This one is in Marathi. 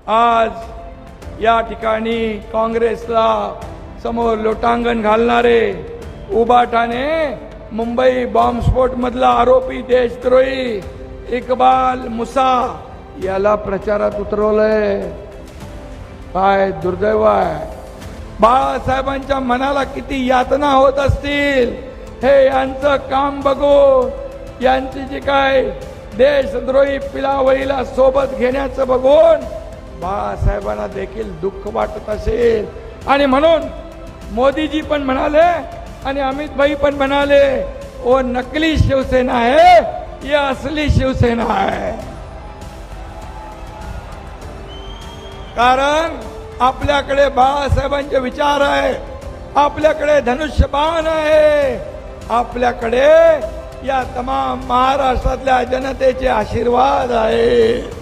आज या ठिकाणी काँग्रेसला समोर लोटांगण घालणारे उबाटाने मुंबई बॉम्बस्फोट मधला आरोपी देशद्रोही इक्बाल मुसा याला प्रचारात उतरवलंय। काय दुर्दैव आहे। बाळासाहेबांच्या मनाला किती यातना होत असतील हे यांचं काम बघून, यांची जी काय देशद्रोही पिलावळीला सोबत घेण्याचं बघून बाळासाहेबांना देखील दुःख वाटत असेल। आणि म्हणून मोदीजी पण म्हणाले आणि अमित भाई पण म्हणाले, वो नकली शिवसेना है, ये असली शिवसेना है। कारण आपल्याकडे बाळासाहेबांचे विचार आहे, आपल्याकडे धनुष्यबाण आहे, आपल्याकडे या तमाम महाराष्ट्रातल्या जनतेचे आशीर्वाद आहे।